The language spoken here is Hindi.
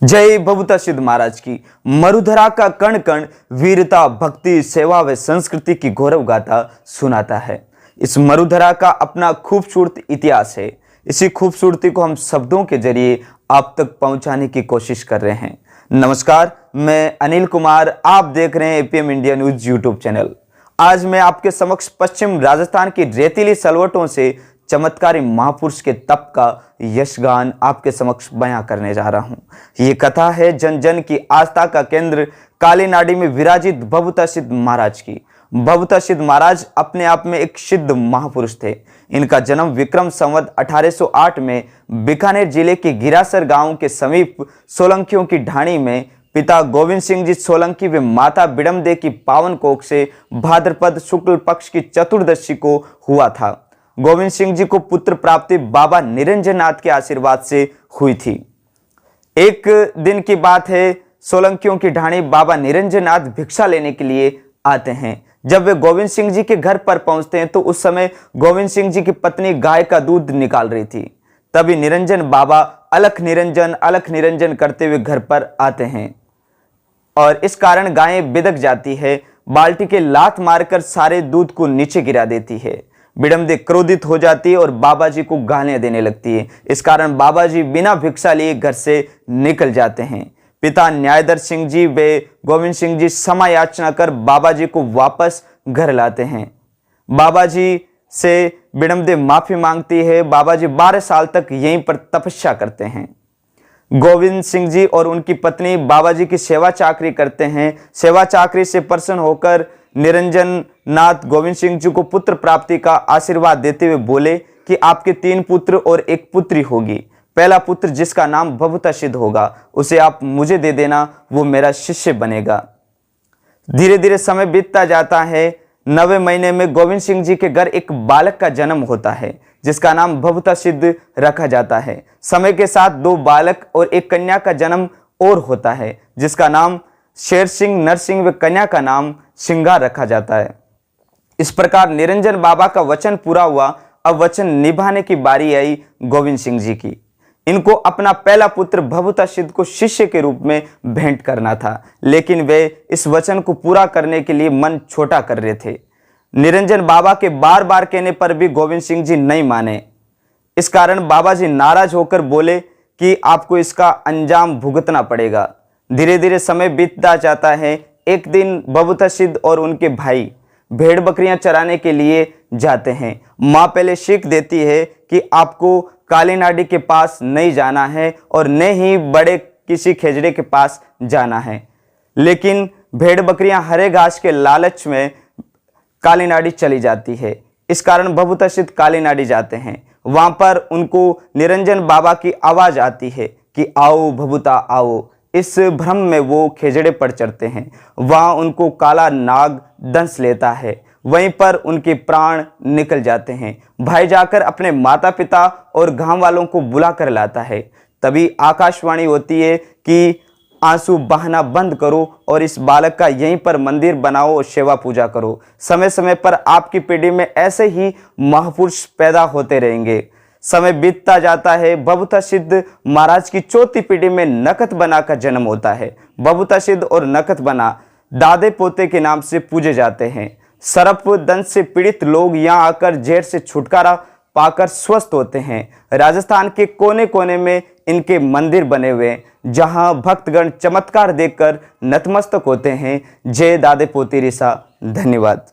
जय बबूता सिद्ध महाराज की। मरुधरा का कण कण वीरता, भक्ति, सेवा व संस्कृति की गौरव गाथा सुनाता है। इस मरुधरा का अपना खूबसूरत इतिहास है। इसी खूबसूरती को हम शब्दों के जरिए आप तक पहुंचाने की कोशिश कर रहे हैं। नमस्कार, मैं अनिल कुमार, आप देख रहे हैं APM India news YouTube channel. आज मैं आपके समक्ष पश्चिम राजस्थान की रेतीली सलवटों से चमत्कारी महापुरुष के तप का यशगान आपके समक्ष बयां करने जा रहा हूं। ये कथा है जन जन की आस्था का केंद्र कालीनाडी में विराजित बबूता सिद्ध महाराज की। बबूता सिद्ध महाराज अपने आप में एक सिद्ध महापुरुष थे। इनका जन्म विक्रम संवत 1808 में बीकानेर जिले के गिरासर गांव के समीप सोलंकियों की ढाणी में पिता गोविंद सिंह जी सोलंकी व माता बिडमदे की पावन कोख से भाद्रपद शुक्ल पक्ष की चतुर्दशी को हुआ था। गोविंद सिंह जी को पुत्र प्राप्ति बाबा निरंजन नाथ के आशीर्वाद से हुई थी। एक दिन की बात है, सोलंकियों की ढाणी बाबा निरंजन नाथ भिक्षा लेने के लिए आते हैं। जब वे गोविंद सिंह जी के घर पर पहुंचते हैं तो उस समय गोविंद सिंह जी की पत्नी गाय का दूध निकाल रही थी। तभी निरंजन बाबा अलख निरंजन करते हुए घर पर आते हैं और इस कारण गायें बिदक जाती है। बाल्टी के लात मारकर सारे दूध को नीचे गिरा देती है। बिडमदे क्रोधित हो जाती है और बाबा जी को गालियां देने लगती है। इस कारण बाबा जी बिना भिक्षा लिए घर से निकल जाते हैं। पिता न्यायधर सिंह जी व गोविंद सिंह जी क्षमा याचना कर बाबा जी को वापस घर लाते हैं। बाबा जी से बिडमदे माफी मांगती है। बाबा जी 12 साल तक यहीं पर तपस्या करते हैं। गोविंद सिंह जी और उनकी पत्नी बाबा जी की सेवा चाकरी करते हैं। सेवा चाकरी से प्रसन्न होकर निरंजन नाथ गोविंद सिंह जी को पुत्र प्राप्ति का आशीर्वाद देते हुए बोले कि आपके 3 पुत्र और 1 पुत्री होगी। पहला पुत्र जिसका नाम बबूता सिद्ध होगा उसे आप मुझे दे देना, वो मेरा शिष्य बनेगा। धीरे धीरे समय बीतता जाता है। 9वें महीने में गोविंद सिंह जी के घर एक बालक का जन्म होता है जिसका नाम बबूता सिद्ध रखा जाता है। समय के साथ 2 बालक और 1 कन्या का जन्म और होता है जिसका नाम शेर सिंह, नरसिंह व कन्या का नाम सिंगार रखा जाता है। इस प्रकार निरंजन बाबा का वचन पूरा हुआ। अब वचन निभाने की बारी आई गोविंद सिंह जी की। इनको अपना पहला पुत्र बबूता सिद्ध को शिष्य के रूप में भेंट करना था, लेकिन वे इस वचन को पूरा करने के लिए मन छोटा कर रहे थे। निरंजन बाबा के बार बार कहने पर भी गोविंद सिंह जी नहीं माने। इस कारण बाबा जी नाराज होकर बोले कि आपको इसका अंजाम भुगतना पड़ेगा। धीरे धीरे समय बीतता जाता है। एक दिन बबूता सिद्ध और उनके भाई भेड़ बकरियां चराने के लिए जाते हैं। माँ पहले सीख देती है कि आपको कालीनाडी के पास नहीं जाना है और न ही बड़े किसी खेजड़े के पास जाना है, लेकिन भेड़ बकरियां हरे घास के लालच में कालीनाडी चली जाती है। इस कारण बबूता सिद्ध कालीनाडी जाते हैं। वहां पर उनको निरंजन बाबा की आवाज आती है कि आओ बबूता आओ। इस भ्रम में वो खेजड़े पर चढ़ते हैं। वहां उनको काला नाग दंश लेता है। वहीं पर उनके प्राण निकल जाते हैं। भाई जाकर अपने माता पिता और गांव वालों को बुला कर लाता है। तभी आकाशवाणी होती है कि आंसू बहाना बंद करो और इस बालक का यहीं पर मंदिर बनाओ और सेवा पूजा करो। समय समय पर आपकी पीढ़ी में ऐसे ही महापुरुष पैदा होते रहेंगे। समय बीतता जाता है। बबूता सिद्ध महाराज की 4थी पीढ़ी में नकत बना का जन्म होता है। बबूता सिद्ध और नकत बना दादे पोते के नाम से पूजे जाते हैं। सर्प दंश से पीड़ित लोग यहाँ आकर जहर से छुटकारा पाकर स्वस्थ होते हैं। राजस्थान के कोने कोने में इनके मंदिर बने हुए हैं जहां भक्तगण चमत्कार देखकर नतमस्तक होते हैं। जय दादे पोती रिसा। धन्यवाद।